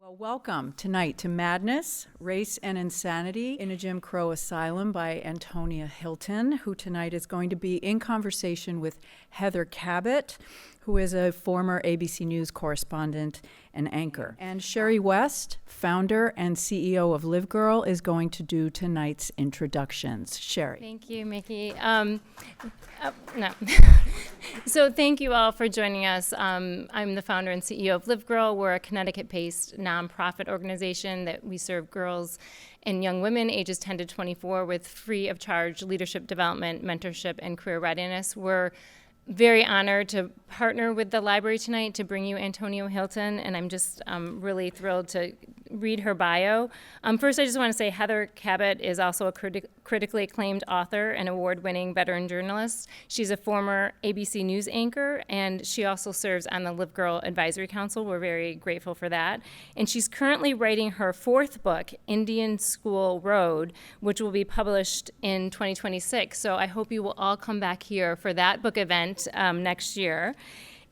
Well, welcome tonight to Madness, Race and Insanity in a Jim Crow Asylum by Antonia Hylton, who tonight is going to be in conversation with Heather Cabot, who is a former ABC News correspondent and anchor. And Sherry West, founder and CEO of Live Girl, is going to do tonight's introductions. Sherry. Thank you, Mickey. No. So thank you all for joining us. I'm the founder and CEO of Live Girl. We're a Connecticut-based nonprofit organization that we serve girls and young women ages 10 to 24 with free of charge leadership development, mentorship, and career readiness. We're very honored to partner with the library tonight to bring you Antonia Hylton, and I'm just really thrilled to read her bio. First, I just want to say Heather Cabot is also a critically acclaimed author and award-winning veteran journalist. She's a former ABC News anchor, and she also serves on the Live Girl Advisory Council. We're very grateful for that. And she's currently writing her fourth book, Indian School Road, which will be published in 2026. So I hope you will all come back here for that book event next year.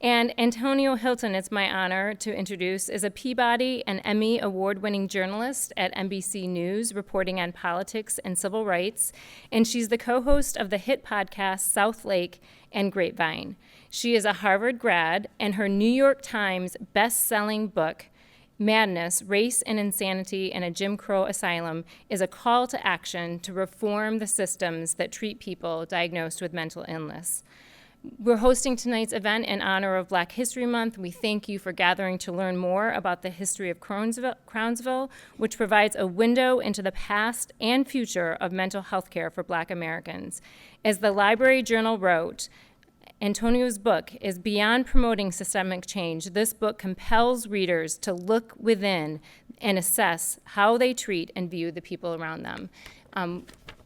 And Antonia Hylton, it's my honor to introduce, is a Peabody and Emmy-award-winning journalist at NBC News, reporting on politics and civil rights. And she's the co-host of the hit podcast Southlake and Grapevine. She is a Harvard grad, and her New York Times best-selling book, Madness, Race and Insanity in a Jim Crow Asylum, is a call to action to reform the systems that treat people diagnosed with mental illness. We're hosting tonight's event in honor of Black History Month. We thank you for gathering to learn more about the history of Crownsville, which provides a window into the past and future of mental health care for Black Americans. As the Library Journal wrote, Antonia's book is beyond promoting systemic change. This book compels readers to look within and assess how they treat and view the people around them.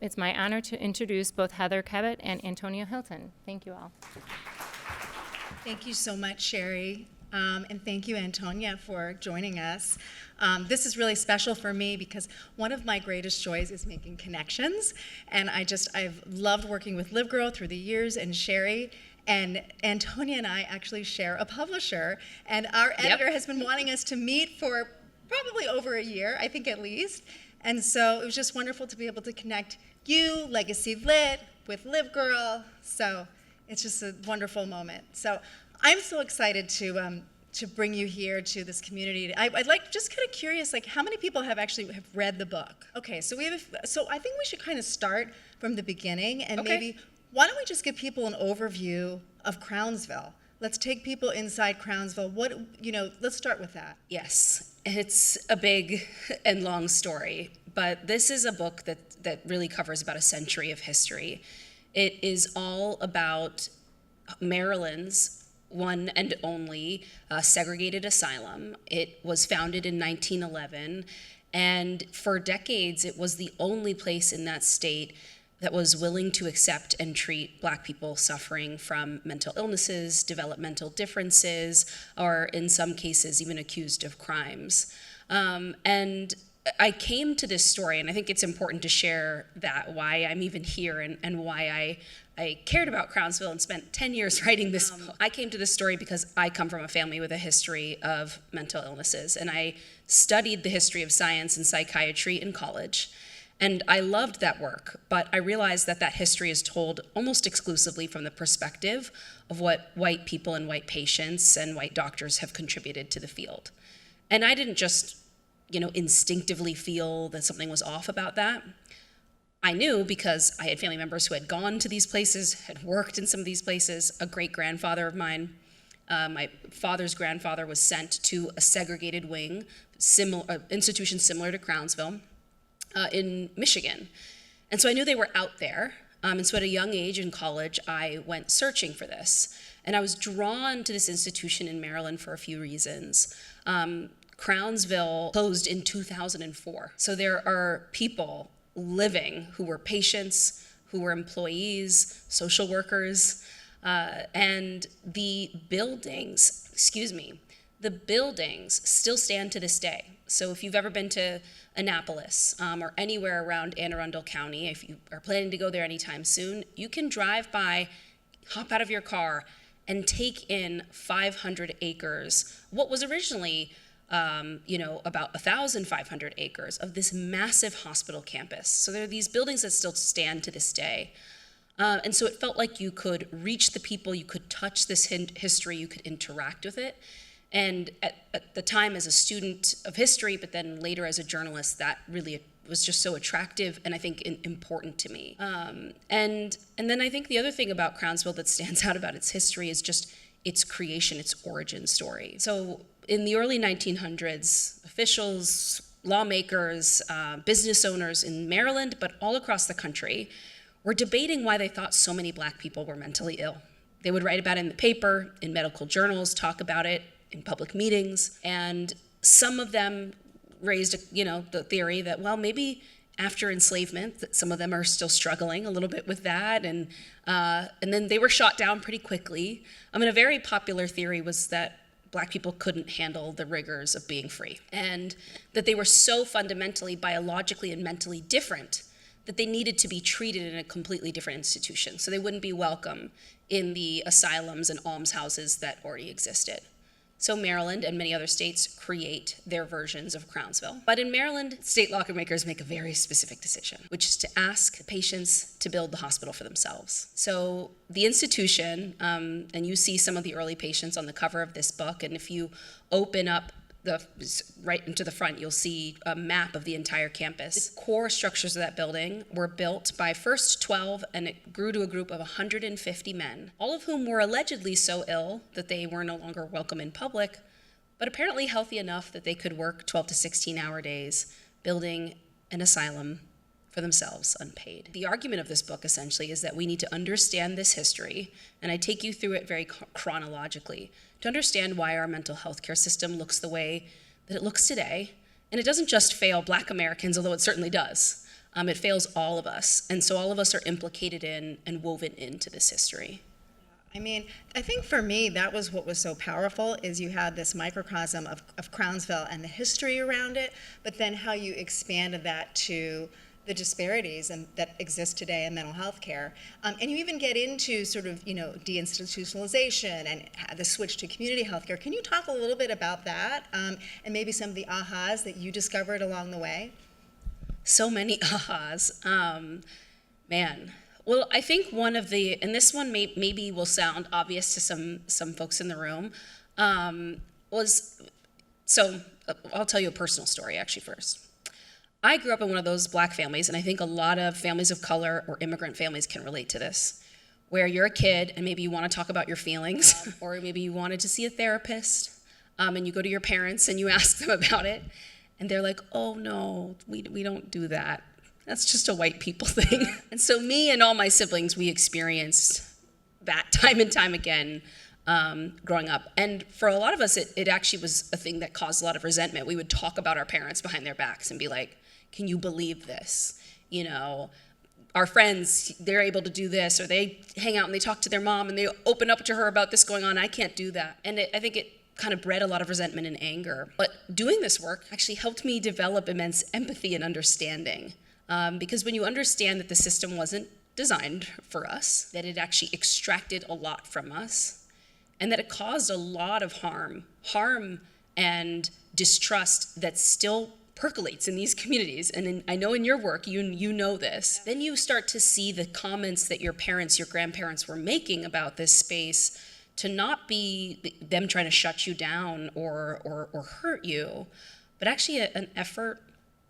It's my honor to introduce both Heather Cabot and Antonia Hylton. Thank you all. Thank you so much, Sherry, and thank you, Antonia, for joining us. This is really special for me because one of my greatest joys is making connections, and I've loved working with Live Girl through the years, and Sherry. And Antonia and I actually share a publisher, and our editor has been wanting us to meet for probably over a year, I think at least. And so it was just wonderful to be able to connect you, Legacy Lit, with Live Girl. So it's just a wonderful moment. So I'm so excited to bring you here to this community. I'd like, just kind of curious, like how many people have read the book? Okay, so so I think we should kind of start from the beginning, and maybe why don't we just give people an overview of Crownsville? Let's take people inside Crownsville. Let's start with that. Yes, it's a big and long story, but this is a book that really covers about a century of history. It is all about Maryland's one and only segregated asylum. It was founded in 1911, and for decades it was the only place in that state that was willing to accept and treat Black people suffering from mental illnesses, developmental differences, or in some cases even accused of crimes. And I came to this story, and I think it's important to share that, why I'm even here and why I cared about Crownsville and spent 10 years writing this book. I came to this story because I come from a family with a history of mental illnesses, and I studied the history of science and psychiatry in college. And I loved that work, but I realized that history is told almost exclusively from the perspective of what white people and white patients and white doctors have contributed to the field. And I didn't just, instinctively feel that something was off about that. I knew because I had family members who had gone to these places, had worked in some of these places. A great-grandfather of mine, my father's grandfather, was sent to a segregated wing, institution similar to Crownsville, in Michigan. And so I knew they were out there. And so at a young age in college, I went searching for this. And I was drawn to this institution in Maryland for a few reasons. Crownsville closed in 2004. So there are people living who were patients, who were employees, social workers, and the buildings still stand to this day. So if you've ever been to Annapolis or anywhere around Anne Arundel County, if you are planning to go there anytime soon, you can drive by, hop out of your car, and take in 500 acres, what was originally about 1,500 acres of this massive hospital campus. So there are these buildings that still stand to this day. And so it felt like you could reach the people, you could touch this history, you could interact with it. And at the time as a student of history, but then later as a journalist, that really was just so attractive and I think important to me. And then I think the other thing about Crownsville that stands out about its history is just its creation, its origin story. So in the early 1900s, officials, lawmakers, business owners in Maryland, but all across the country, were debating why they thought so many Black people were mentally ill. They would write about it in the paper, in medical journals, talk about it in public meetings, and some of them raised, the theory that, well, maybe after enslavement, that some of them are still struggling a little bit with that, and then they were shot down pretty quickly. A very popular theory was that Black people couldn't handle the rigors of being free, and that they were so fundamentally, biologically, and mentally different that they needed to be treated in a completely different institution, so they wouldn't be welcome in the asylums and almshouses that already existed. So Maryland and many other states create their versions of Crownsville. But in Maryland, state lawmakers make a very specific decision, which is to ask patients to build the hospital for themselves. So the institution, and you see some of the early patients on the cover of this book, and if you open up right into the front, you'll see a map of the entire campus. The core structures of that building were built by first 12, and it grew to a group of 150 men, all of whom were allegedly so ill that they were no longer welcome in public, but apparently healthy enough that they could work 12 to 16-hour days building an asylum for themselves, unpaid. The argument of this book essentially is that we need to understand this history, and I take you through it very chronologically, to understand why our mental health care system looks the way that it looks today. And it doesn't just fail Black Americans, although it certainly does. It fails all of us. And so all of us are implicated in and woven into this history. I think for me, that was what was so powerful, is you had this microcosm of Crownsville and the history around it, but then how you expanded that to the disparities that exist today in mental health care. And you even get into sort of, deinstitutionalization and the switch to community health care. Can you talk a little bit about that and maybe some of the ahas that you discovered along the way? So many ahas. Man. Well, I think one of the, and this one maybe will sound obvious to some folks in the room, I'll tell you a personal story actually first. I grew up in one of those Black families, and I think a lot of families of color or immigrant families can relate to this, where you're a kid and maybe you want to talk about your feelings, or maybe you wanted to see a therapist, and you go to your parents and you ask them about it, and they're like, oh no, we don't do that. That's just a white people thing. And so me and all my siblings, we experienced that time and time again growing up. And for a lot of us, it actually was a thing that caused a lot of resentment. We would talk about our parents behind their backs and be like, can you believe this? Our friends, they're able to do this, or they hang out and they talk to their mom and they open up to her about this going on. I can't do that. And I think it kind of bred a lot of resentment and anger. But doing this work actually helped me develop immense empathy and understanding. Because when you understand that the system wasn't designed for us, that it actually extracted a lot from us, and that it caused a lot of harm and distrust that still percolates in these communities, and I know in your work, you know this, then you start to see the comments that your parents, your grandparents were making about this space to not be them trying to shut you down or hurt you, but actually an effort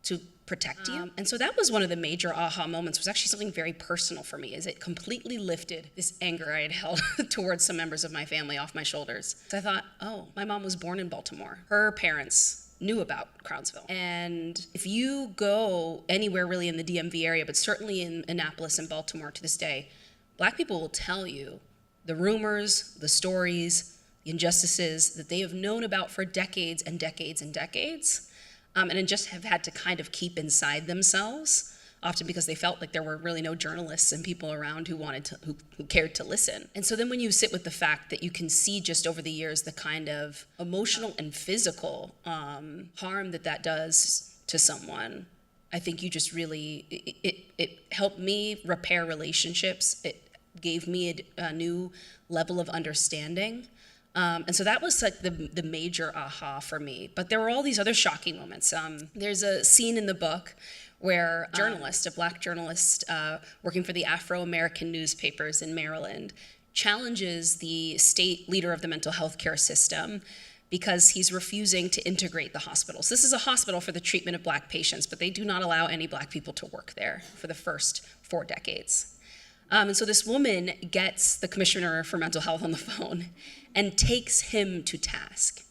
to protect you. And so that was one of the major aha moments, was actually something very personal for me, is it completely lifted this anger I had held towards some members of my family off my shoulders. So I thought, oh, my mom was born in Baltimore. Her parents knew about Crownsville. And if you go anywhere really in the DMV area, but certainly in Annapolis and Baltimore to this day, Black people will tell you the rumors, the stories, the injustices that they have known about for decades and decades and decades, and just have had to kind of keep inside themselves, often because they felt like there were really no journalists and people around who cared to listen. And so then when you sit with the fact that you can see just over the years the kind of emotional and physical harm that does to someone, I think you just really, it helped me repair relationships. It gave me a new level of understanding. And so that was like the major aha for me. But there were all these other shocking moments. There's a scene in the book where a black journalist working for the Afro-American newspapers in Maryland, challenges the state leader of the mental health care system because he's refusing to integrate the hospitals. This is a hospital for the treatment of black patients, but they do not allow any black people to work there for the first 4 decades. And so this woman gets the commissioner for mental health on the phone and takes him to task.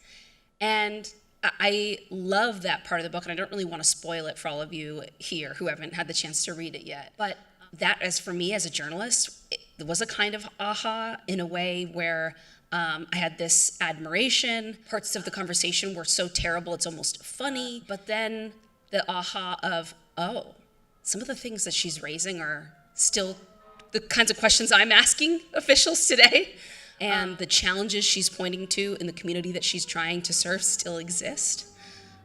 And I love that part of the book, and I don't really want to spoil it for all of you here who haven't had the chance to read it yet. But that, as for me as a journalist, it was a kind of aha in a way where I had this admiration. Parts of the conversation were so terrible, it's almost funny. But then the aha of, oh, some of the things that she's raising are still the kinds of questions I'm asking officials today. And the challenges she's pointing to in the community that she's trying to serve still exist.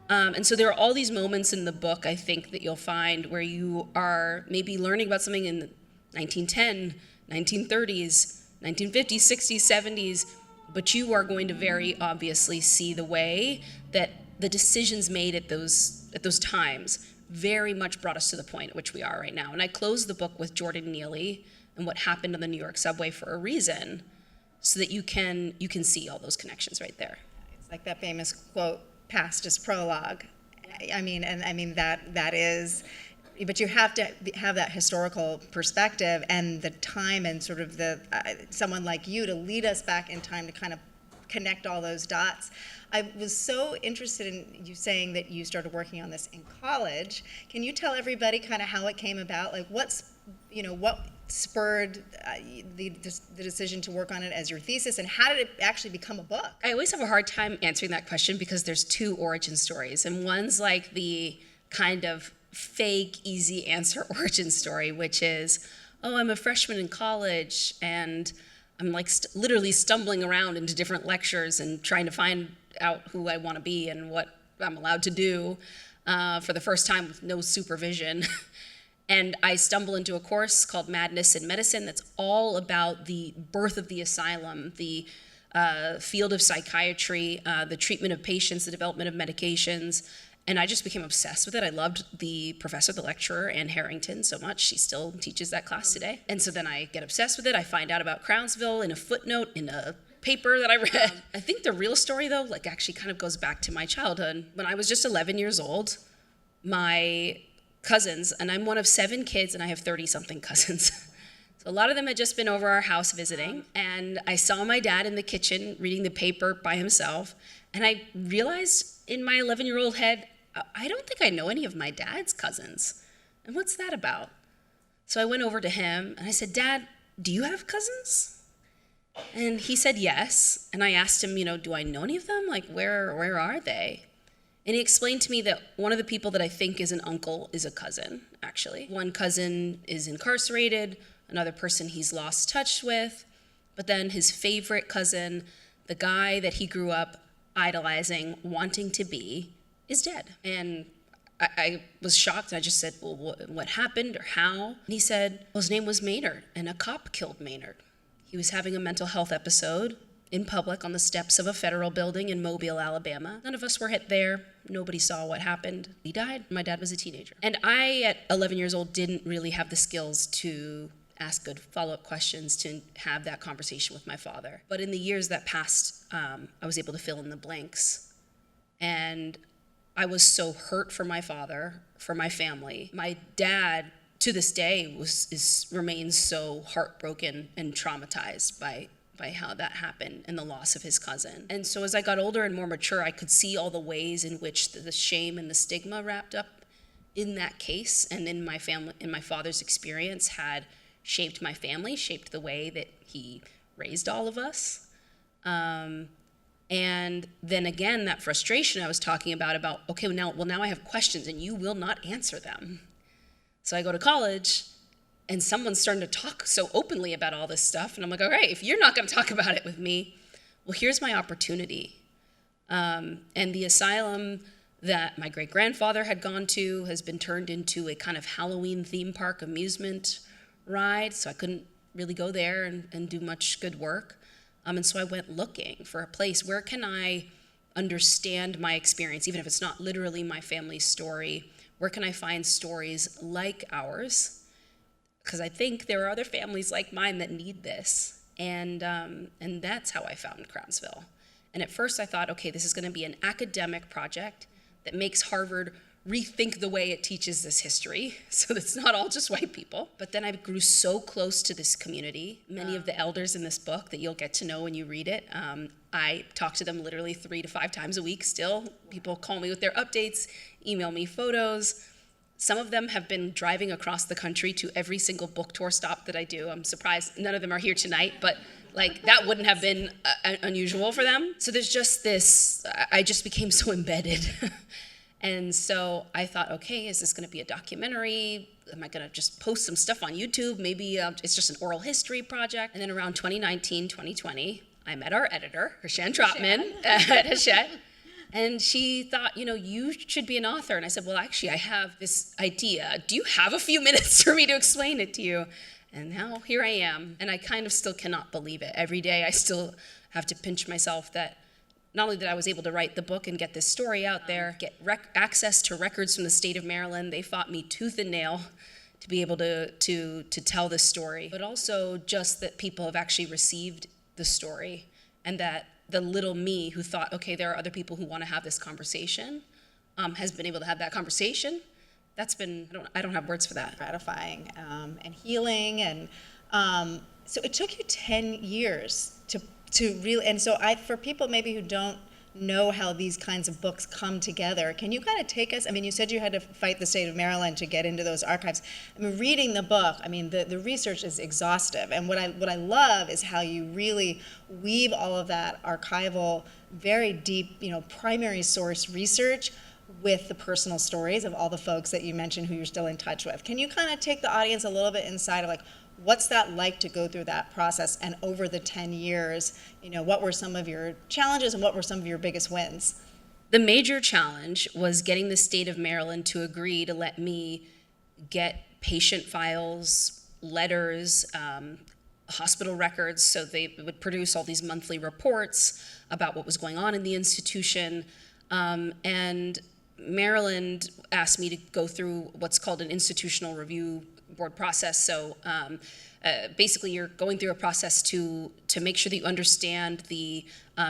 And so there are all these moments in the book, I think, that you'll find where you are maybe learning about something in 1910, 1930s, 1950s, 60s, 70s, but you are going to very obviously see the way that the decisions made at those times very much brought us to the point at which we are right now. And I closed the book with Jordan Neely and what happened on the New York subway for a reason, so that you can see all those connections right there. It's like that famous quote, past is prologue. I mean that is, but you have to have that historical perspective and the time and sort of the someone like you to lead us back in time to kind of connect all those dots. I was so interested in you saying that you started working on this in college. Can you tell everybody kind of how it came about? Like what spurred the decision to work on it as your thesis, and how did it actually become a book? I always have a hard time answering that question because there's 2 origin stories, and one's like the kind of fake, easy answer origin story, which is, oh, I'm a freshman in college, and I'm like literally stumbling around into different lectures and trying to find out who I want to be and what I'm allowed to do for the first time with no supervision. And I stumble into a course called Madness in Medicine that's all about the birth of the asylum, the field of psychiatry, the treatment of patients, the development of medications. And I just became obsessed with it. I loved the professor, the lecturer, Anne Harrington, so much. She still teaches that class today. And so then I get obsessed with it. I find out about Crownsville in a footnote in a paper that I read. I think the real story, though, like actually kind of goes back to my childhood. When I was just 11 years old, my cousins, and I'm one of 7 kids, and I have 30-something cousins. So a lot of them had just been over our house visiting, and I saw my dad in the kitchen reading the paper by himself, and I realized in my 11-year-old head, I don't think I know any of my dad's cousins. And what's that about? So I went over to him, and I said, Dad, do you have cousins? And he said yes, and I asked him, do I know any of them? Like, where are they? And he explained to me that one of the people that I think is an uncle is a cousin, actually. One cousin is incarcerated, another person he's lost touch with, but then his favorite cousin, the guy that he grew up idolizing, wanting to be, is dead. And I was shocked, and I just said, well, what happened or how? And he said, well, his name was Maynard, and a cop killed Maynard. He was having a mental health episode in public on the steps of a federal building in Mobile, Alabama. None of us were hit there. Nobody saw what happened. He died. My dad was a teenager. And I, at 11 years old, didn't really have the skills to ask good follow-up questions, to have that conversation with my father. But in the years that passed, I was able to fill in the blanks. And I was so hurt for my father, for my family. My dad, to this day, remains so heartbroken and traumatized by how that happened and the loss of his cousin. And so as I got older and more mature, I could see all the ways in which the shame and the stigma wrapped up in that case and in my family, in my father's experience, had shaped my family, shaped the way that he raised all of us. And then again, that frustration I was talking about, okay, now I have questions and you will not answer them. So I go to college, and someone's starting to talk so openly about all this stuff. And I'm like, okay, if you're not going to talk about it with me, well, here's my opportunity. And the asylum that my great-grandfather had gone to has been turned into a kind of Halloween theme park amusement ride. So I couldn't really go there and do much good work. And so I went looking for a place where can I understand my experience, even if it's not literally my family's story. Where can I find stories like ours? Because I think there are other families like mine that need this. And that's how I found Crownsville. And at first I thought, okay, this is going to be an academic project that makes Harvard rethink the way it teaches this history, so that it's not all just white people. But then I grew so close to this community. Many of the elders in this book that you'll get to know when you read it, I talk to them literally 3 to 5 times a week still. People call me with their updates, email me photos. Some of them have been driving across the country to every single book tour stop that I do. I'm surprised none of them are here tonight, but like that wouldn't have been unusual for them. So there's just this, I just became so embedded. And so I thought, okay, is this going to be a documentary? Am I going to just post some stuff on YouTube? Maybe it's just an oral history project. And then around 2019, 2020, I met our editor, Hashan Trotman at Hachette. And she thought, you should be an author. And I said, well, actually, I have this idea. Do you have a few minutes for me to explain it to you? And now here I am. And I kind of still cannot believe it. Every day I still have to pinch myself that not only that I was able to write the book and get this story out there, get access to records from the state of Maryland. They fought me tooth and nail to be able to tell this story, but also just that people have actually received the story, and that the little me who thought, okay, there are other people who want to have this conversation, has been able to have that conversation. That's been, I don't have words for that. Gratifying and healing. And so it took you 10 years to really, and so for people maybe who don't know how these kinds of books come together, can you kind of take us, you said you had to fight the state of Maryland to get into those archives. Reading the book, the research is exhaustive, and what I love is how you really weave all of that archival, very deep, primary source research with the personal stories of all the folks that you mentioned who you're still in touch with. Can you kind of take the audience a little bit inside of what's that like to go through that process, and over the 10 years, what were some of your challenges and what were some of your biggest wins? The major challenge was getting the state of Maryland to agree to let me get patient files, letters, hospital records, so they would produce all these monthly reports about what was going on in the institution. And Maryland asked me to go through what's called an institutional review board process. So basically you're going through a process to make sure that you understand the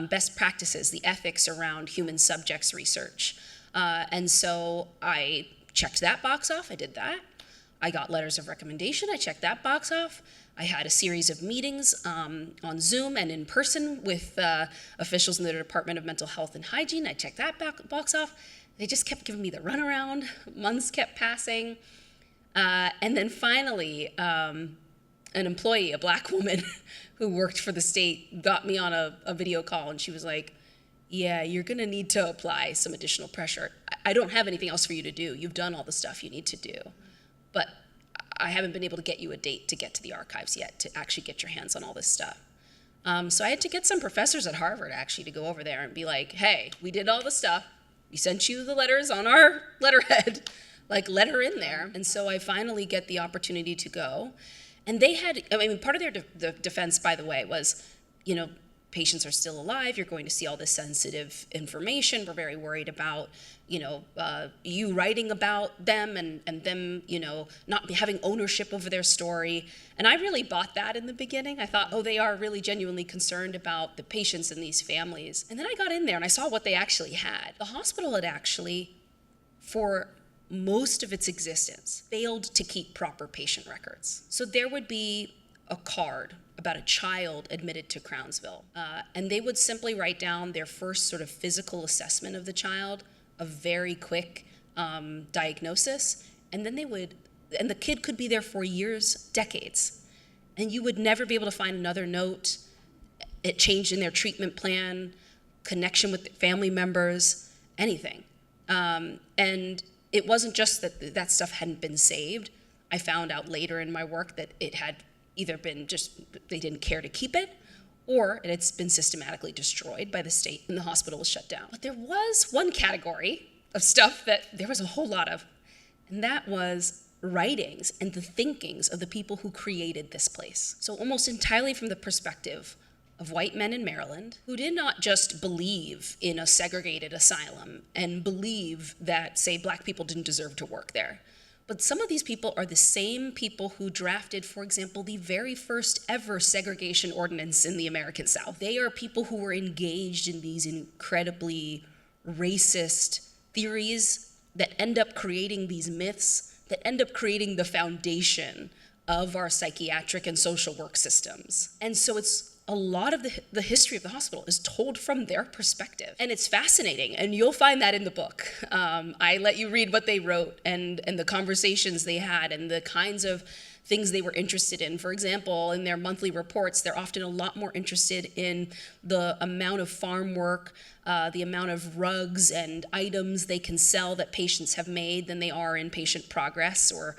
best practices, the ethics around human subjects research. And so I checked that box off, I did that. I got letters of recommendation, I checked that box off. I had a series of meetings on Zoom and in person with officials in the Department of Mental Health and Hygiene. I checked that box off. They just kept giving me the runaround. Months kept passing. And then finally, an employee, a black woman who worked for the state, got me on a video call, and she was like, yeah, you're going to need to apply some additional pressure. I don't have anything else for you to do. You've done all the stuff you need to do. But I haven't been able to get you a date to get to the archives yet, to actually get your hands on all this stuff. So I had to get some professors at Harvard, actually, to go over there and be like, hey, we did all the stuff. We sent you the letters on our letterhead. Let her in there. And so I finally get the opportunity to go. And they had, part of their defense, by the way, was, patients are still alive. You're going to see all this sensitive information. We're very worried about, you writing about them and them, not having ownership over their story. And I really bought that in the beginning. I thought, oh, they are really genuinely concerned about the patients and these families. And then I got in there and I saw what they actually had. The hospital had actually, for most of its existence, failed to keep proper patient records. So there would be a card about a child admitted to Crownsville, and they would simply write down their first sort of physical assessment of the child, a very quick diagnosis, and then and the kid could be there for years, decades, and you would never be able to find another note, it changed in their treatment plan, connection with family members, anything. And it wasn't just that stuff hadn't been saved. I found out later in my work that it had either been they didn't care to keep it, or it had been systematically destroyed by the state and the hospital was shut down. But there was one category of stuff that there was a whole lot of, and that was writings and the thinkings of the people who created this place. So almost entirely from the perspective of white men in Maryland who did not just believe in a segregated asylum and believe that, say, black people didn't deserve to work there. But some of these people are the same people who drafted, for example, the very first ever segregation ordinance in the American South. They are people who were engaged in these incredibly racist theories that end up creating these myths, that end up creating the foundation of our psychiatric and social work systems. And so it's a lot of the history of the hospital is told from their perspective. And it's fascinating, and you'll find that in the book. I let you read what they wrote and the conversations they had and the kinds of things they were interested in. For example, in their monthly reports, they're often a lot more interested in the amount of farm work, the amount of rugs and items they can sell that patients have made than they are in patient progress or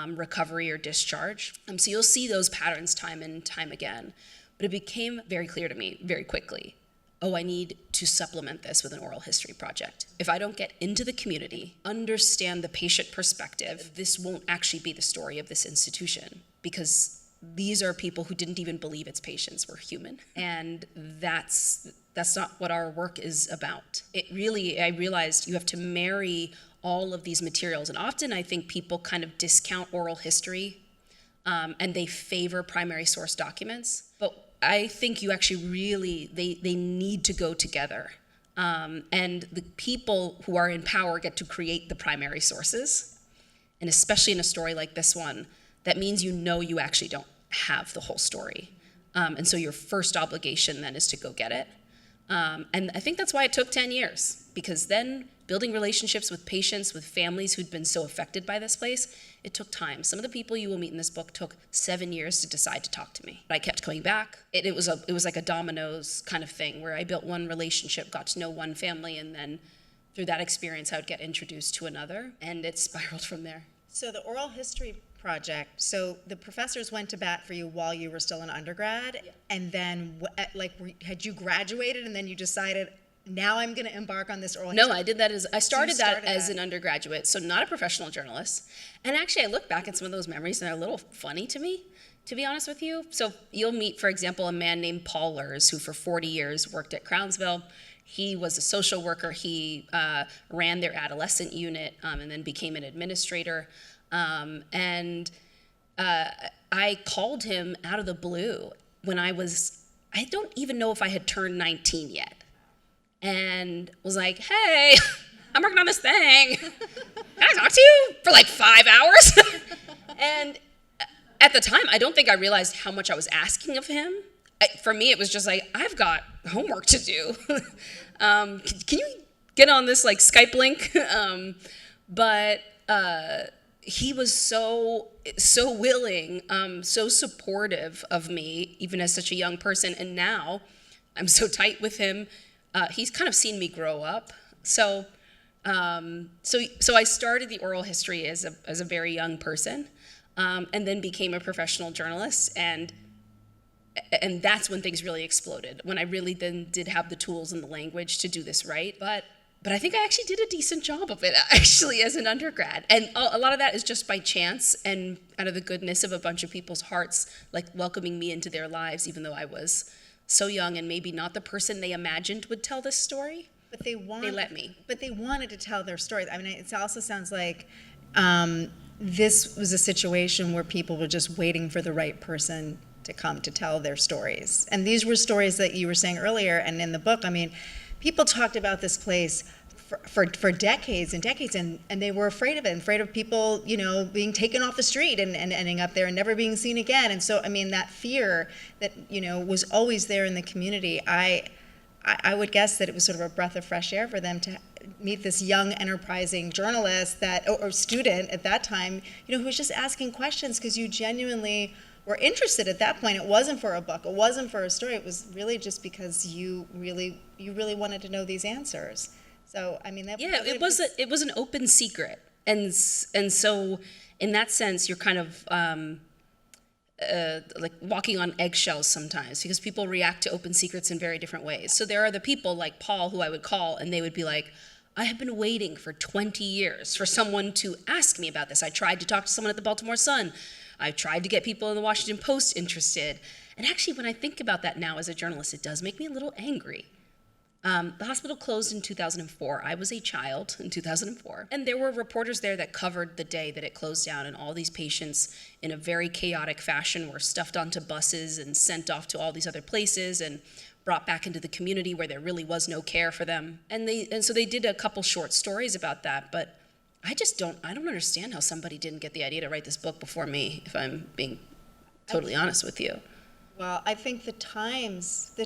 recovery or discharge. So you'll see those patterns time and time again. But it became very clear to me very quickly, oh, I need to supplement this with an oral history project. If I don't get into the community, understand the patient perspective, this won't actually be the story of this institution, because these are people who didn't even believe its patients were human. And that's not what our work is about. I realized you have to marry all of these materials. And often I think people kind of discount oral history and they favor primary source documents. But I think you actually really, they need to go together. And the people who are in power get to create the primary sources. And especially in a story like this one, that means you actually don't have the whole story. And so your first obligation then is to go get it. And I think that's why it took 10 years, because then building relationships with patients, with families who'd been so affected by this place, it took time. Some of the people you will meet in this book took 7 years to decide to talk to me. But I kept going back. It was like a dominoes kind of thing where I built one relationship, got to know one family, and then through that experience I would get introduced to another, and it spiraled from there. So the oral history project, so the professors went to bat for you while you were still an undergrad, yeah. And then had you graduated and then you decided, now I'm going to embark on this oral history? No, I did that I started that as an undergraduate, so not a professional journalist. And actually I look back at some of those memories and they're a little funny to me, to be honest with you. So you'll meet, for example, a man named Paul Lurs, who for 40 years worked at Crownsville. He was a social worker. He ran their adolescent unit and then became an administrator. I called him out of the blue when I don't even know if I had turned 19 yet. And was like, hey, I'm working on this thing. Can I talk to you for like 5 hours? And at the time, I don't think I realized how much I was asking of him. For me, it was just like, I've got homework to do. Can you get on this like Skype link? But he was so willing, so supportive of me, even as such a young person. And now I'm so tight with him. He's kind of seen me grow up. So I started the oral history as a very young person, and then became a professional journalist. And that's when things really exploded, when I really then did have the tools and the language to do this right. But I think I actually did a decent job of it, actually, as an undergrad. And a lot of that is just by chance and out of the goodness of a bunch of people's hearts, like welcoming me into their lives, even though I was so young and maybe not the person they imagined would tell this story. But they let me. But they wanted to tell their stories. I mean, it also sounds like this was a situation where people were just waiting for the right person to come to tell their stories. And these were stories that you were saying earlier, and in the book, I mean, people talked about this place for decades and decades, and they were afraid of it, afraid of people, being taken off the street and ending up there and never being seen again. And so, I mean, that fear that, was always there in the community, I would guess that it was sort of a breath of fresh air for them to meet this young, enterprising journalist or student at that time, who was just asking questions because you genuinely were interested at that point. It wasn't for a book, it wasn't for a story, it was really just because you really wanted to know these answers. So, I mean, it was an open secret, and so in that sense, you're kind of like walking on eggshells sometimes, because people react to open secrets in very different ways. So there are the people like Paul who I would call, and they would be like, I have been waiting for 20 years for someone to ask me about this. I tried to talk to someone at the Baltimore Sun. I tried to get people in the Washington Post interested. And actually, when I think about that now as a journalist, it does make me a little angry. The hospital closed in 2004. I was a child in 2004. And there were reporters there that covered the day that it closed down, and all these patients in a very chaotic fashion were stuffed onto buses and sent off to all these other places and brought back into the community where there really was no care for them. And so they did a couple short stories about that, but I don't understand how somebody didn't get the idea to write this book before me, if I'm being totally honest with you. Well, I think the times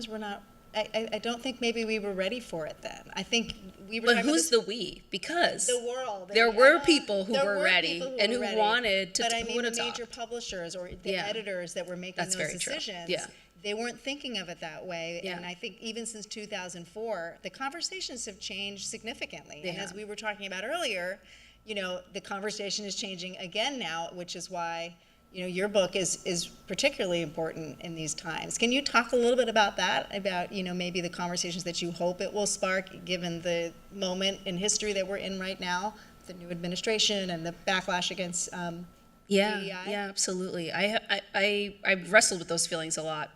were not, I don't think maybe we were ready for it then. I think we were. But who's the we? Because the world. there were people who were ready and who wanted to. But I mean, the talk. major publishers or the editors that were making That's those very true. decisions, Yeah. they weren't thinking of it that way. Yeah. And I think even since 2004, the conversations have changed significantly. They and as have. we were talking about earlier, the conversation is changing again now, which is why your book is particularly important in these times. Can you talk a little bit about that, about maybe the conversations that you hope it will spark, given the moment in history that we're in right now, the new administration and the backlash against DEI? Yeah, absolutely. I wrestled with those feelings a lot.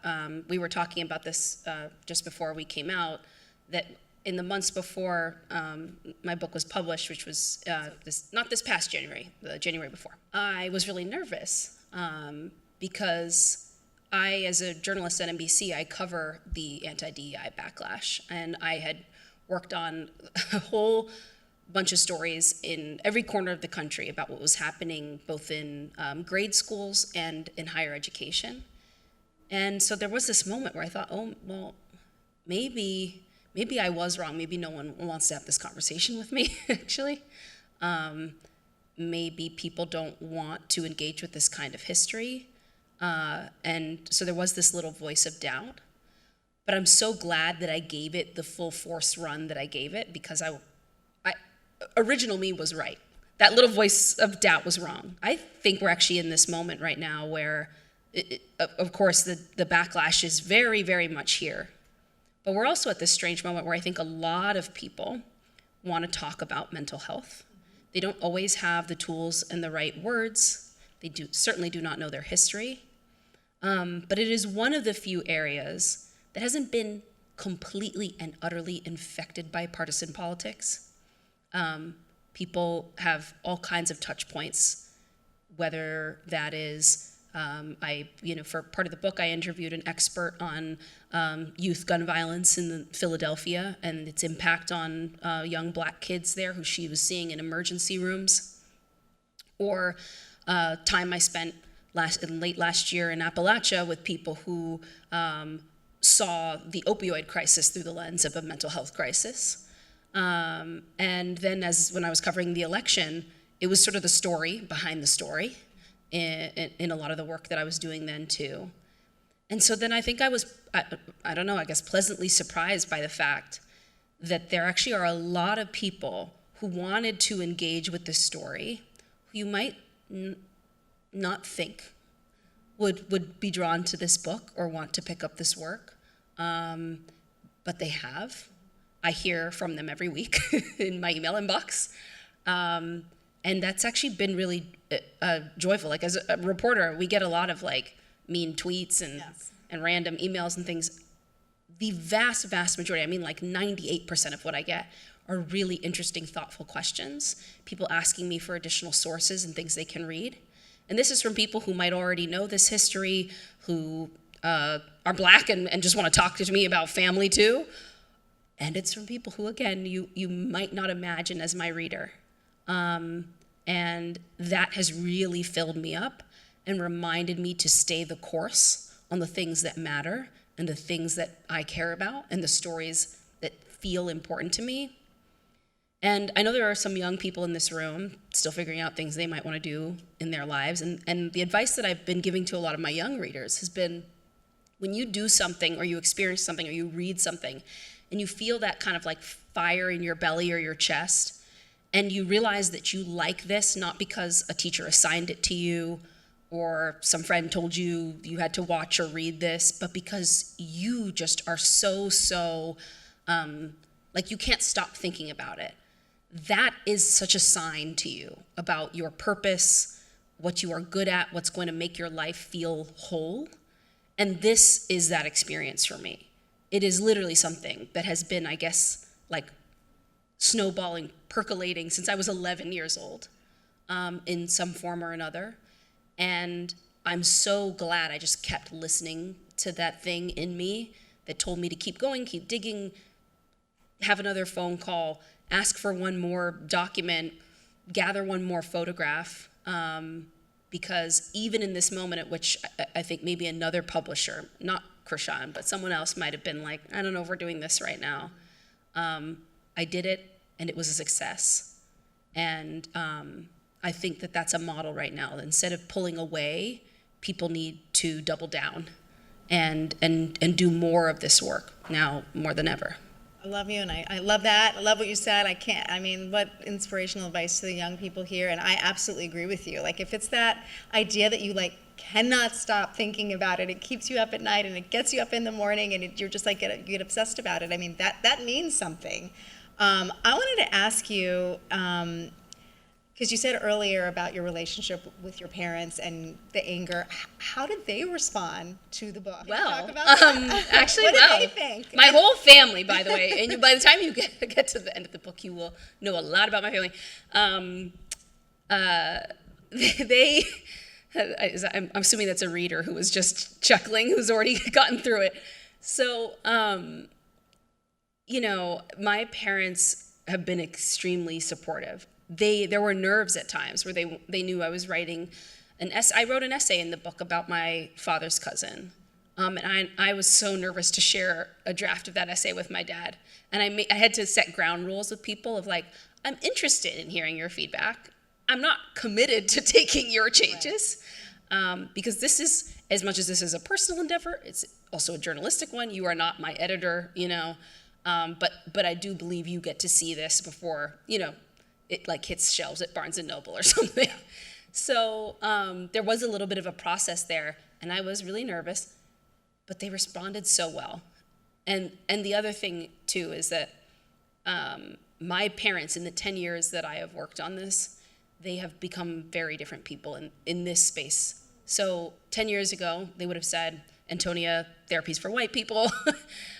We were talking about this just before we came out, that in the months before my book was published, which was not this past January, the January before, I was really nervous because I, as a journalist at NBC, I cover the anti-DEI backlash, and I had worked on a whole bunch of stories in every corner of the country about what was happening both in grade schools and in higher education. And so there was this moment where I thought, oh, well, maybe I was wrong. Maybe no one wants to have this conversation with me, actually. Maybe people don't want to engage with this kind of history. And so there was this little voice of doubt. But I'm so glad that I gave it the full force run that I gave it, because original me was right. That little voice of doubt was wrong. I think we're actually in this moment right now where, of course, the backlash is very, very much here. But we're also at this strange moment where I think a lot of people want to talk about mental health. They don't always have the tools and the right words. They certainly do not know their history. But it is one of the few areas that hasn't been completely and utterly infected by partisan politics. People have all kinds of touch points, whether that is, for part of the book, I interviewed an expert on youth gun violence in Philadelphia and its impact on young Black kids there who she was seeing in emergency rooms, or time I spent late last year in Appalachia with people who saw the opioid crisis through the lens of a mental health crisis. And then when I was covering the election, it was sort of the story behind the story in a lot of the work that I was doing then too. And so then I think I was, I don't know, I guess pleasantly surprised by the fact that there actually are a lot of people who wanted to engage with this story, who you might not think would be drawn to this book or want to pick up this work, but they have. I hear from them every week in my email inbox. And that's actually been really joyful. Like, as a reporter, we get a lot of mean tweets and random emails and things. The vast, vast majority, I mean 98% of what I get are really interesting, thoughtful questions. People asking me for additional sources and things they can read. And this is from people who might already know this history, who are Black and just want to talk to me about family too. And it's from people who, again, you might not imagine as my reader. And that has really filled me up and reminded me to stay the course on the things that matter and the things that I care about and the stories that feel important to me. And I know there are some young people in this room still figuring out things they might want to do in their lives. And the advice that I've been giving to a lot of my young readers has been, when you do something or you experience something or you read something and you feel that kind of fire in your belly or your chest, and you realize that you like this not because a teacher assigned it to you or some friend told you you had to watch or read this, but because you just are so you can't stop thinking about it. That is such a sign to you about your purpose, what you are good at, what's going to make your life feel whole. And this is that experience for me. It is literally something that has been, I guess, like snowballing, percolating since I was 11 years old, in some form or another. And I'm so glad I just kept listening to that thing in me that told me to keep going, keep digging, have another phone call, ask for one more document, gather one more photograph, because even in this moment at which I think maybe another publisher, not Krishan, but someone else might have been like, I don't know if we're doing this right now. I did it, and it was a success. And I think that that's a model right now. Instead of pulling away, people need to double down and do more of this work now more than ever. I love you, and I love that. I love what you said. What inspirational advice to the young people here, and I absolutely agree with you. Like, if it's that idea that you cannot stop thinking about it, it keeps you up at night, and it gets you up in the morning, and you're just you get obsessed about it. I mean, that means something. I wanted to ask you, because you said earlier about your relationship with your parents and the anger. How did they respond to the book? Well, Talk about that. actually, what well, did they think? My whole family, by the way, and by the time you get to the end of the book, you will know a lot about my family. I'm assuming that's a reader who was just chuckling, who's already gotten through it. So, my parents have been extremely supportive. There were nerves at times where they knew I was writing an essay. I wrote an essay in the book about my father's cousin, and I was so nervous to share a draft of that essay with my dad. And I had to set ground rules with people of I'm interested in hearing your feedback. I'm not committed to taking your changes, because this is, as much as this is a personal endeavor, it's also a journalistic one. You are not my editor, but I do believe you get to see this before, it hits shelves at Barnes & Noble or something. So there was a little bit of a process there, and I was really nervous, but they responded so well. And the other thing, too, is that my parents, in the 10 years that I have worked on this, they have become very different people in this space. So 10 years ago, they would have said, Antonia, therapy's for white people.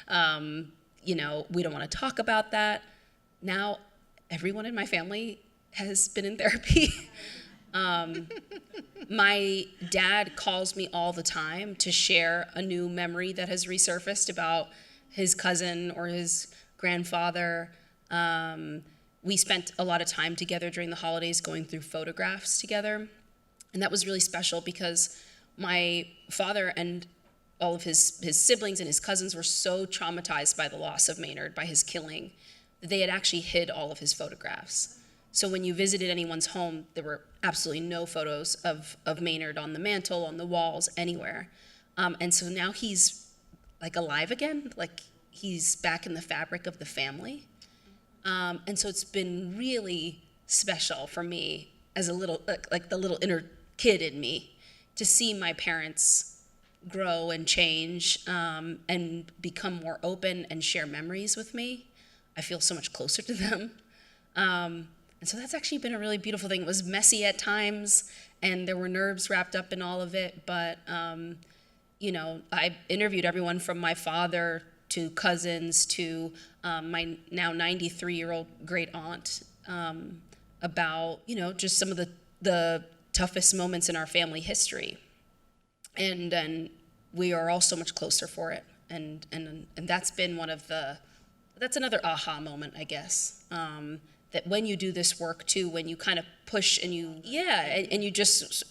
We don't want to talk about that. Now, everyone in my family has been in therapy. My dad calls me all the time to share a new memory that has resurfaced about his cousin or his grandfather. We spent a lot of time together during the holidays going through photographs together. And that was really special because my father and all of his siblings and his cousins were so traumatized by the loss of Maynard, by his killing, that they had actually hid all of his photographs. So when you visited anyone's home, there were absolutely no photos of Maynard on the mantle, on the walls, anywhere. And so now he's alive again, he's back in the fabric of the family. And so it's been really special for me as a little, the little inner kid in me, to see my parents grow and change, and become more open and share memories with me. I feel so much closer to them. And so that's actually been a really beautiful thing. It was messy at times, and there were nerves wrapped up in all of it, but I interviewed everyone from my father to cousins to my now 93-year-old great aunt, about just some of the toughest moments in our family history. And we are all so much closer for it. And that's been that's another aha moment, I guess. That when you do this work too, when you kind of push and you just,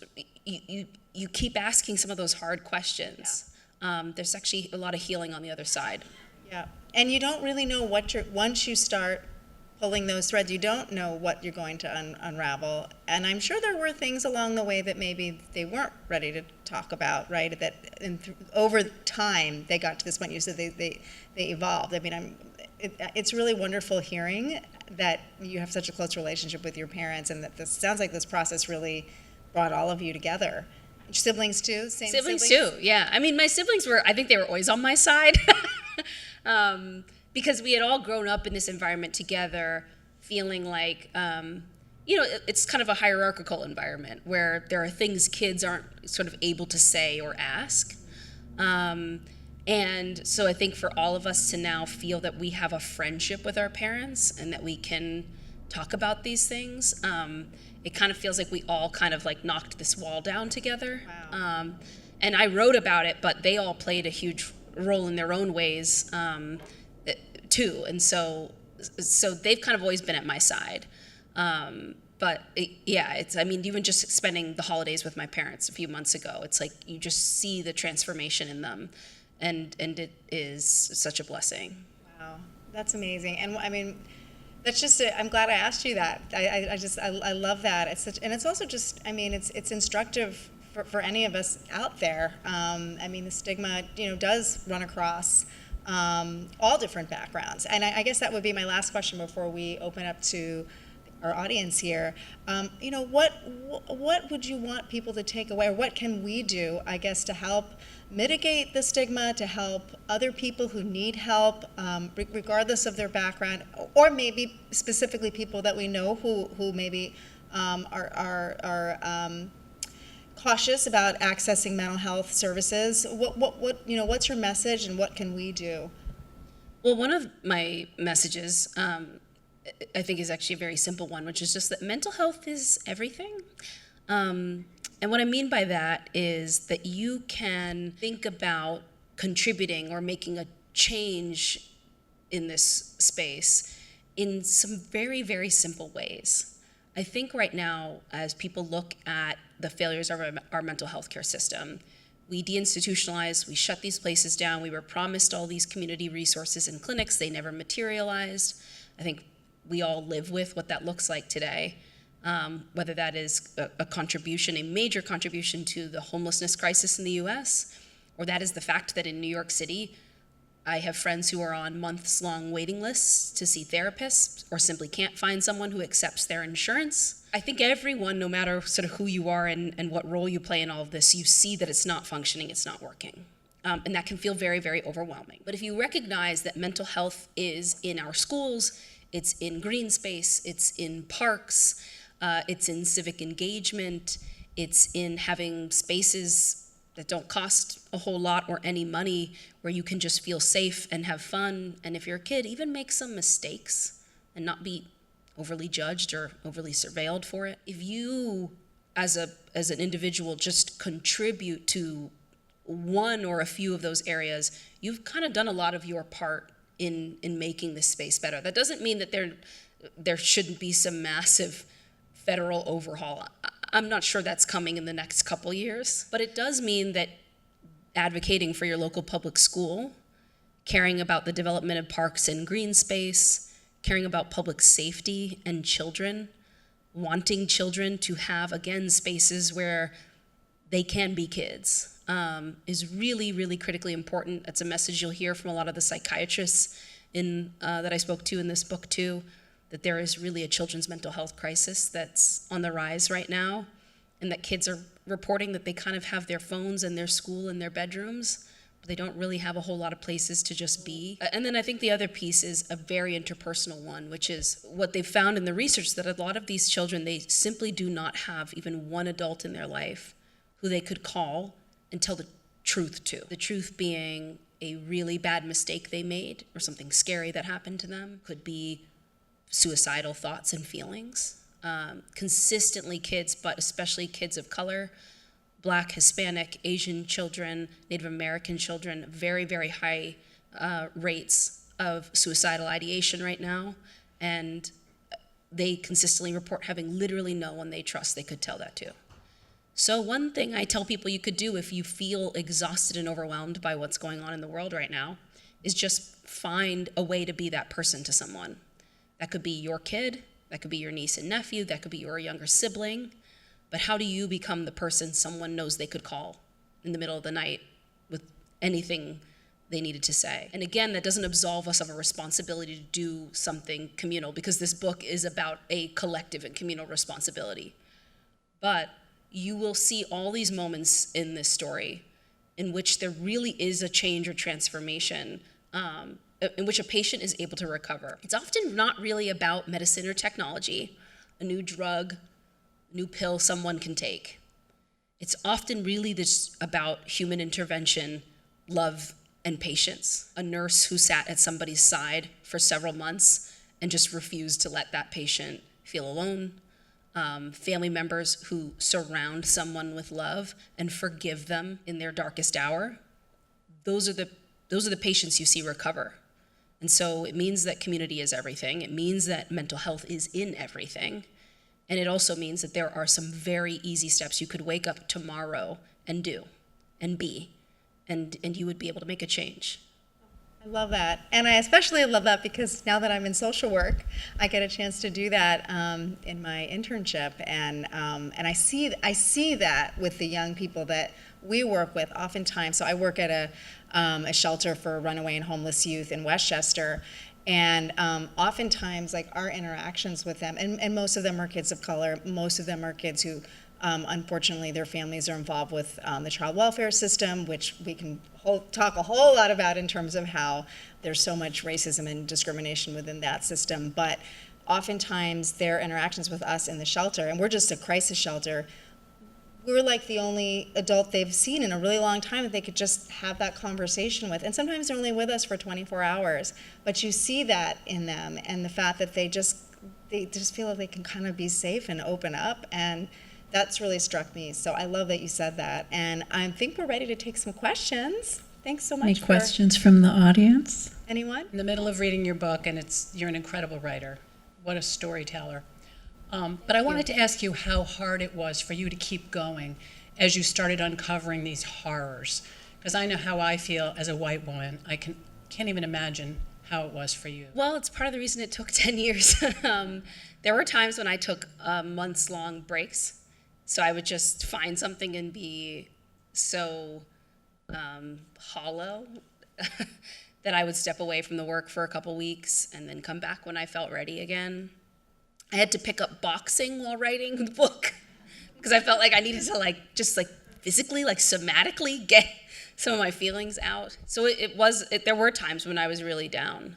you keep asking some of those hard questions. Yeah. There's actually a lot of healing on the other side. Yeah, and you don't really know once you start pulling those threads, you don't know what you're going to unravel. And I'm sure there were things along the way that maybe they weren't ready to talk about, right? That over time they got to this point. You said they evolved. I mean, it's really wonderful hearing that you have such a close relationship with your parents, and that this sounds like this process really brought all of you together. Your siblings too? Same siblings too, yeah. I mean, my siblings I think they were always on my side. Because we had all grown up in this environment together, feeling like, it's kind of a hierarchical environment where there are things kids aren't sort of able to say or ask. And so I think for all of us to now feel that we have a friendship with our parents and that we can talk about these things, it kind of feels like we all kind of like knocked this wall down together. Wow. And I wrote about it, but they all played a huge role in their own ways too. And so they've kind of always been at my side. But I mean, even just spending the holidays with my parents a few months ago, it's like you just see the transformation in them, and it is such a blessing. Wow, that's amazing. And I mean, that's just, I'm glad I asked you that. I love that. And it's also just, I mean, it's instructive for any of us out there. I mean, the stigma, does run across all different backgrounds. And I guess that would be my last question before we open up to our audience here. What would you want people to take away, or what can we do, I guess, to help mitigate the stigma, to help other people who need help, regardless of their background, or maybe specifically people that we know who maybe are cautious about accessing mental health services? What's your message, and what can we do? Well, one of my messages, I think, is actually a very simple one, which is just that mental health is everything. And what I mean by that is that you can think about contributing or making a change in this space in some very, very simple ways. I think right now, as people look at the failures of our mental health care system, we deinstitutionalize, we shut these places down, we were promised all these community resources and clinics, they never materialized. I think we all live with what that looks like today, whether that is a major contribution to the homelessness crisis in the US, or that is the fact that in New York City, I have friends who are on months-long waiting lists to see therapists, or simply can't find someone who accepts their insurance. I think everyone, no matter sort of who you are and what role you play in all of this, you see that it's not functioning, it's not working. And that can feel very, very overwhelming. But if you recognize that mental health is in our schools, it's in green space, it's in parks, it's in civic engagement, it's in having spaces that don't cost a whole lot or any money, where you can just feel safe and have fun. And if you're a kid, even make some mistakes and not be overly judged or overly surveilled for it. If you, as an individual, just contribute to one or a few of those areas, you've kind of done a lot of your part in making this space better. That doesn't mean that there shouldn't be some massive federal overhaul. I'm not sure that's coming in the next couple years, but it does mean that advocating for your local public school, caring about the development of parks and green space, caring about public safety and children, wanting children to have, again, spaces where they can be kids, is really, really critically important. That's a message you'll hear from a lot of the psychiatrists that I spoke to in this book too, that there is really a children's mental health crisis that's on the rise right now, and that kids are reporting that they kind of have their phones in their school in their bedrooms, but they don't really have a whole lot of places to just be. And then I think the other piece is a very interpersonal one, which is what they've found in the research, that a lot of these children, they simply do not have even one adult in their life who they could call and tell the truth to. The truth being a really bad mistake they made, or something scary that happened to them. Could be suicidal thoughts and feelings. Consistently kids, but especially kids of color, Black, Hispanic, Asian children, Native American children, very, very high rates of suicidal ideation right now. And they consistently report having literally no one they trust they could tell that to. So one thing I tell people you could do if you feel exhausted and overwhelmed by what's going on in the world right now is just find a way to be that person to someone. That could be your kid, that could be your niece and nephew, that could be your younger sibling. But how do you become the person someone knows they could call in the middle of the night with anything they needed to say? And again, that doesn't absolve us of a responsibility to do something communal, because this book is about a collective and communal responsibility. But you will see all these moments in this story in which there really is a change or transformation, in which a patient is able to recover. It's often not really about medicine or technology, a new drug, new pill someone can take. It's often really just about human intervention love and patience. A nurse who sat at somebody's side for several months and just refused to let that patient feel alone. Family members who surround someone with love and forgive them in their darkest hour. Those are the patients you see recover. And so it means that community is everything. It means that mental health is in everything. And it also means that there are some very easy steps you could wake up tomorrow and do and be, and you would be able to make a change. I love that. And I especially love that because now that I'm in social work, I get a chance to do that in my internship. And I see that with the young people that we work with oftentimes. So I work at a shelter for runaway and homeless youth in Westchester. And oftentimes, like, our interactions with them, and most of them are kids of color, most of them are kids who, unfortunately, their families are involved with the child welfare system, which we can talk a whole lot about in terms of how there's so much racism and discrimination within that system. But oftentimes, their interactions with us in the shelter, and we're just a crisis shelter, we're like the only adult they've seen in a really long time that they could just have that conversation with. And sometimes they're only with us for 24 hours, but you see that in them, and the fact that they just feel like they can kind of be safe and open up, and that's really struck me. So I love that you said that. And I think we're ready to take some questions. Thanks so much. Any questions from the audience? Anyone? In the middle of reading your book, and you're an incredible writer. What a storyteller. But I wanted to ask you how hard it was for you to keep going as you started uncovering these horrors. Because I know how I feel as a white woman. I can't even imagine how it was for you. Well, it's part of the reason it took 10 years. There were times when I took months-long breaks. So I would just find something and be so hollow that I would step away from the work for a couple weeks and then come back when I felt ready again. I had to pick up boxing while writing the book because I felt like I needed to just physically, somatically get some of my feelings out. So there were times when I was really down.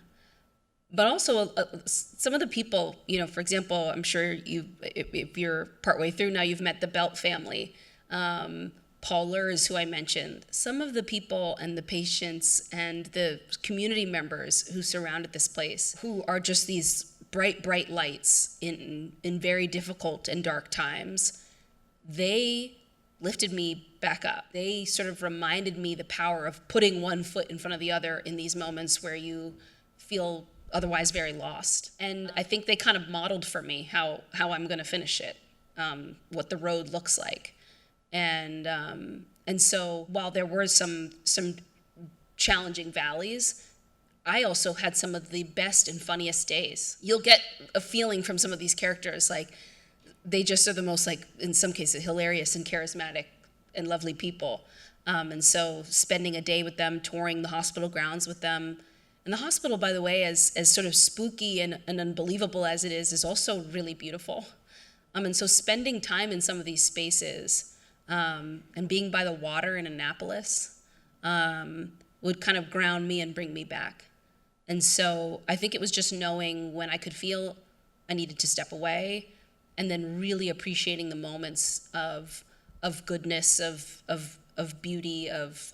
But also some of the people, for example, I'm sure if you're partway through now, you've met the Belt family. Paul Lurs, who I mentioned. Some of the people and the patients and the community members who surrounded this place, who are just these bright, bright lights in very difficult and dark times, they lifted me back up. They sort of reminded me the power of putting one foot in front of the other in these moments where you feel otherwise very lost. And I think they kind of modeled for me how I'm going to finish it, what the road looks like. And so while there were some challenging valleys, I also had some of the best and funniest days. You'll get a feeling from some of these characters, they just are the most, in some cases, hilarious and charismatic and lovely people. And so spending a day with them, touring the hospital grounds with them. And the hospital, by the way, as sort of spooky and unbelievable as it is also really beautiful. And so spending time in some of these spaces and being by the water in Annapolis would kind of ground me and bring me back. And so I think it was just knowing when I could feel I needed to step away, and then really appreciating the moments of goodness, of beauty, of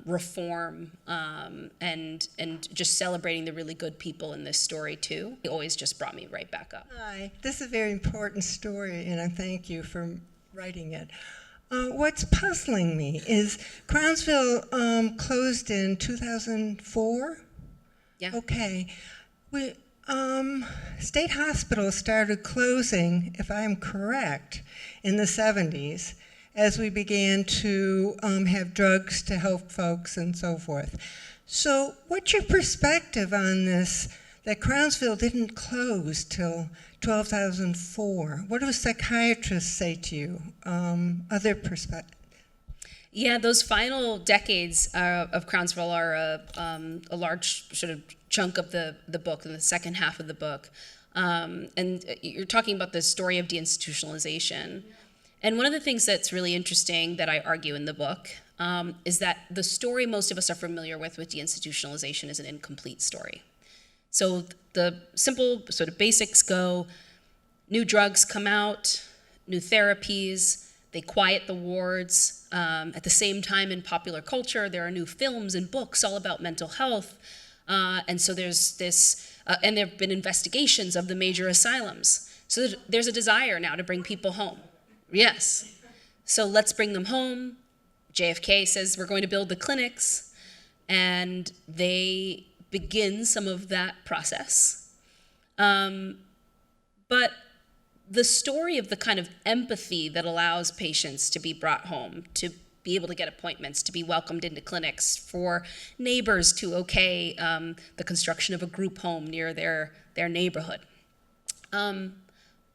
reform, and just celebrating the really good people in this story too. It always just brought me right back up. Hi, this is a very important story, and I thank you for writing it. What's puzzling me is Crownsville closed in 2004? Yeah. Okay. State hospitals started closing, if I'm correct, in the 70s as we began to have drugs to help folks and so forth. So what's your perspective on this, that Crownsville didn't close till 2004? What do psychiatrists say to you? Other perspectives? Yeah, those final decades of Crownsville are a large sort of chunk of the book, and the second half of the book. And you're talking about the story of deinstitutionalization. And one of the things that's really interesting that I argue in the book is that the story most of us are familiar with deinstitutionalization is an incomplete story. So the simple sort of basics go, new drugs come out, new therapies, They quiet the wards. At the same time, in popular culture, there are new films and books all about mental health. And so there's this, and there have been investigations of the major asylums. So there's a desire now to bring people home. Yes. So let's bring them home. JFK says we're going to build the clinics, and they begin some of that process. But the story of the kind of empathy that allows patients to be brought home, to be able to get appointments, to be welcomed into clinics, for neighbors to okay the construction of a group home near their neighborhood.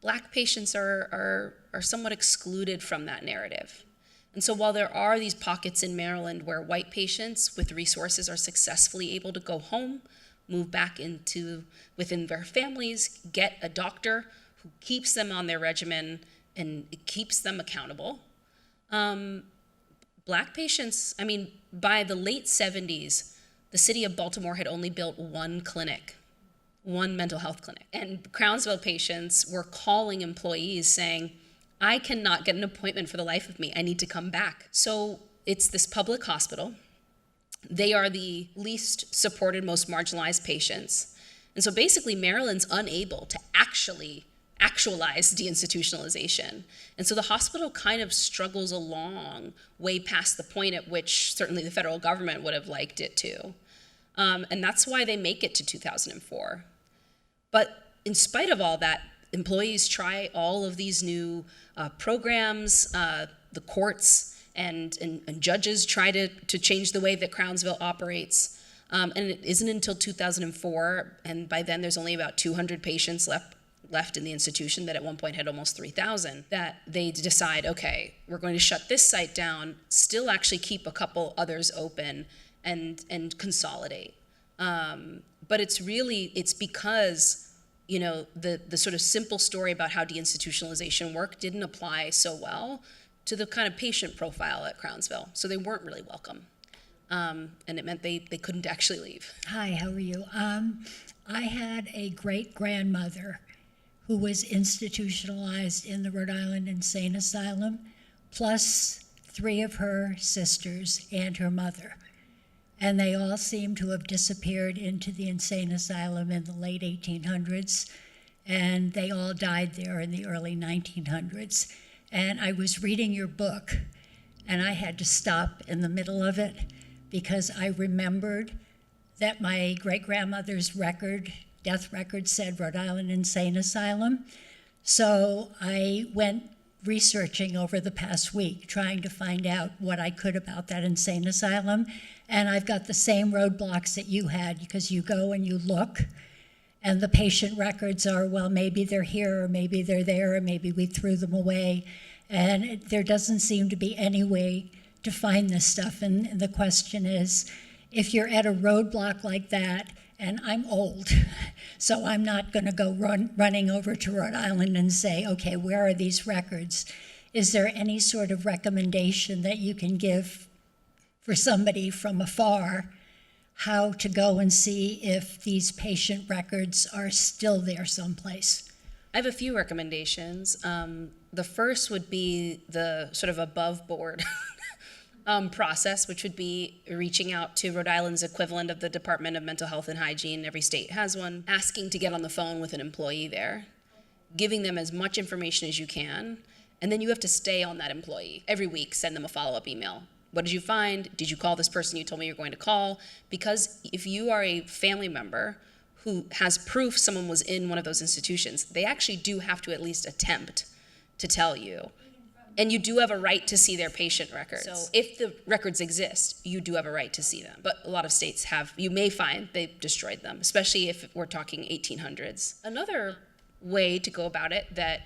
Black patients are somewhat excluded from that narrative. And so while there are these pockets in Maryland where white patients with resources are successfully able to go home, move back within their families, get a doctor who keeps them on their regimen and keeps them accountable, Black patients, I mean, by the late 70s, the city of Baltimore had only built one clinic, one mental health clinic. And Crownsville patients were calling employees saying, I cannot get an appointment for the life of me. I need to come back. So it's this public hospital. They are the least supported, most marginalized patients. And so basically Maryland's unable to actualize deinstitutionalization. And so the hospital kind of struggles along way past the point at which certainly the federal government would have liked it to. And that's why they make it to 2004. But in spite of all that, employees try all of these new programs. The courts and judges try to change the way that Crownsville operates. And it isn't until 2004, and by then there's only about 200 patients left in the institution that at one point had almost 3,000, that they decide, okay, we're going to shut this site down, still actually keep a couple others open and consolidate. But it's because, you know, the sort of simple story about how deinstitutionalization worked didn't apply so well to the kind of patient profile at Crownsville. So they weren't really welcome. And it meant they couldn't actually leave. Hi, how are you? I had a great-grandmother who was institutionalized in the Rhode Island Insane Asylum, plus 3 of her sisters and her mother. And they all seem to have disappeared into the insane asylum in the late 1800s, and they all died there in the early 1900s. And I was reading your book, and I had to stop in the middle of it because I remembered that my great-grandmother's death record said Rhode Island Insane Asylum. So I went researching over the past week, trying to find out what I could about that insane asylum. And I've got the same roadblocks that you had, because you go and you look, and the patient records are, well, maybe they're here, or maybe they're there, or maybe we threw them away. And there doesn't seem to be any way to find this stuff. And the question is, if you're at a roadblock like that, and I'm old, so I'm not going to go running over to Rhode Island and say, okay, where are these records? Is there any sort of recommendation that you can give for somebody from afar how to go and see if these patient records are still there someplace? I have a few recommendations. The first would be the sort of above board process, which would be reaching out to Rhode Island's equivalent of the Department of Mental Health and Hygiene. Every state has one. Asking to get on the phone with an employee there, giving them as much information as you can, and then you have to stay on that employee. Every week, send them a follow-up email. What did you find? Did you call this person you told me you're going to call? Because if you are a family member who has proof someone was in one of those institutions, they actually do have to at least attempt to tell you. And you do have a right to see their patient records. So if the records exist, you do have a right to see them. But a lot of states have, you may find they've destroyed them, especially if we're talking 1800s. Another way to go about it that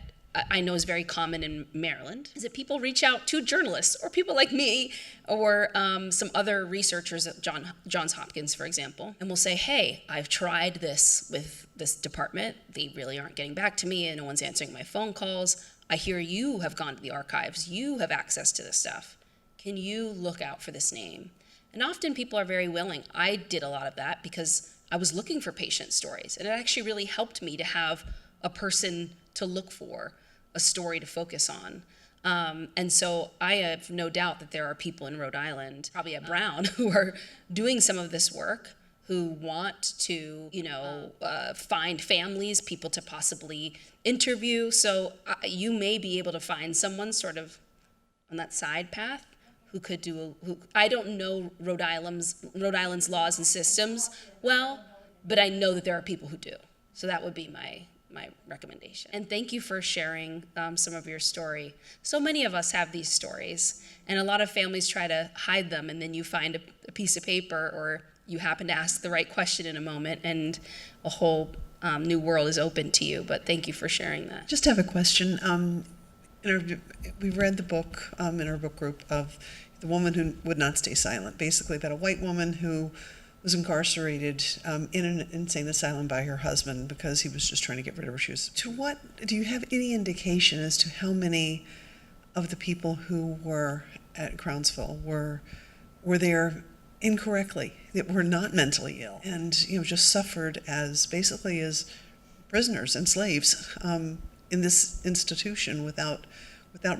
I know is very common in Maryland is that people reach out to journalists or people like me or some other researchers at Johns Hopkins, for example, and will say, hey, I've tried this with this department. They really aren't getting back to me and no one's answering my phone calls. I hear you have gone to the archives. You have access to this stuff. Can you look out for this name? And often people are very willing. I did a lot of that because I was looking for patient stories. And it actually really helped me to have a person to look for, a story to focus on. And so I have no doubt that there are people in Rhode Island, probably at Brown, who are doing some of this work, who want to, find families, people to possibly interview. So you may be able to find someone sort of on that side path who could do, I don't know Rhode Island's laws and systems well, but I know that there are people who do. So that would be my recommendation. And thank you for sharing some of your story. So many of us have these stories, and a lot of families try to hide them, and then you find a piece of paper, or you happen to ask the right question in a moment, and a whole new world is open to you. But thank you for sharing that. Just have a question. We read the book in our book group of The Woman Who Would Not Stay Silent, basically about a white woman who was incarcerated in an insane asylum by her husband because he was just trying to get rid of her. Do you have any indication as to how many of the people who were at Crownsville were there incorrectly, that were not mentally ill, and just suffered as basically as prisoners and slaves in this institution without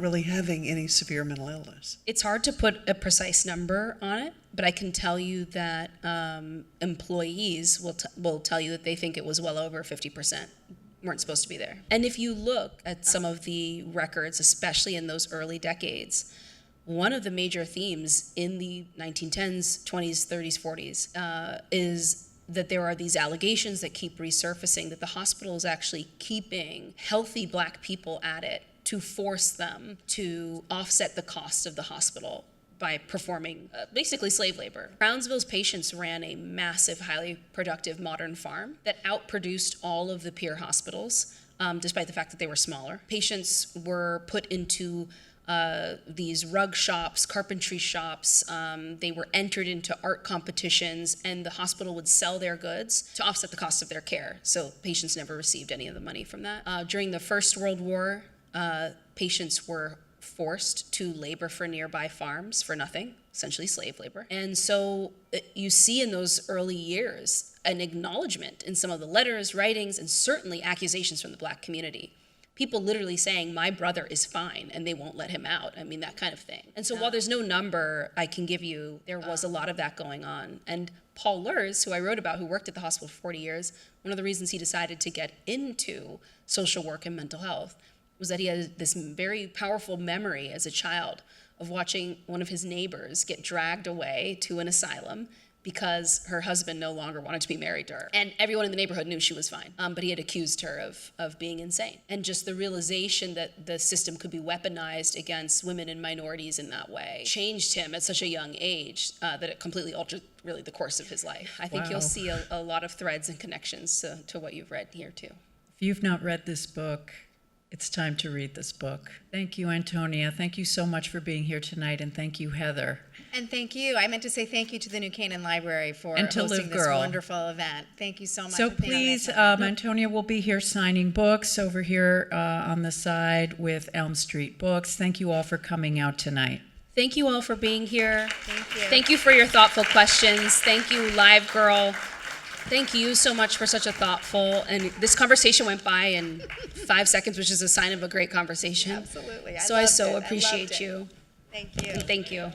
really having any severe mental illness? It's hard to put a precise number on it, but I can tell you that employees will tell you that they think it was well over 50% weren't supposed to be there. And if you look at some of the records, especially in those early decades, one of the major themes in the 1910s, 20s, 30s, 40s is that there are these allegations that keep resurfacing that the hospital is actually keeping healthy Black people at it to force them to offset the cost of the hospital by performing basically slave labor. Crownsville's patients ran a massive, highly productive modern farm that outproduced all of the peer hospitals, despite the fact that they were smaller. Patients were put into these rug shops, carpentry shops. They were entered into art competitions, and the hospital would sell their goods to offset the cost of their care. So patients never received any of the money from that. During the First World War, patients were forced to labor for nearby farms for nothing, essentially slave labor. And so you see in those early years an acknowledgement in some of the letters, writings, and certainly accusations from the Black community. People literally saying, my brother is fine, and they won't let him out. I mean, that kind of thing. And so while there's no number I can give you, there was a lot of that going on. And Paul Lurs, who I wrote about, who worked at the hospital for 40 years, one of the reasons he decided to get into social work and mental health was that he had this very powerful memory as a child of watching one of his neighbors get dragged away to an asylum because her husband no longer wanted to be married to her. And everyone in the neighborhood knew she was fine, but he had accused her of being insane. And just the realization that the system could be weaponized against women and minorities in that way changed him at such a young age that it completely altered really the course of his life. I think you'll see a lot of threads and connections to what you've read here too. If you've not read this book, it's time to read this book. Thank you, Antonia. Thank you so much for being here tonight, and thank you, Heather. And thank you. I meant to say thank you to the New Canaan Library for And to hosting Live this Girl. wonderful event. Thank you so much. So for being on please, this. Antonia will be here signing books over here on the side with Elm Street Books. Thank you all for coming out tonight. Thank you all for being here. Thank you. Thank you for your thoughtful questions. Thank you, Live Girl. Thank you so much for such a thoughtful, and this conversation went by in 5 seconds, which is a sign of a great conversation. Absolutely. So I loved so it. I appreciate loved it. you. Thank you. Thank you.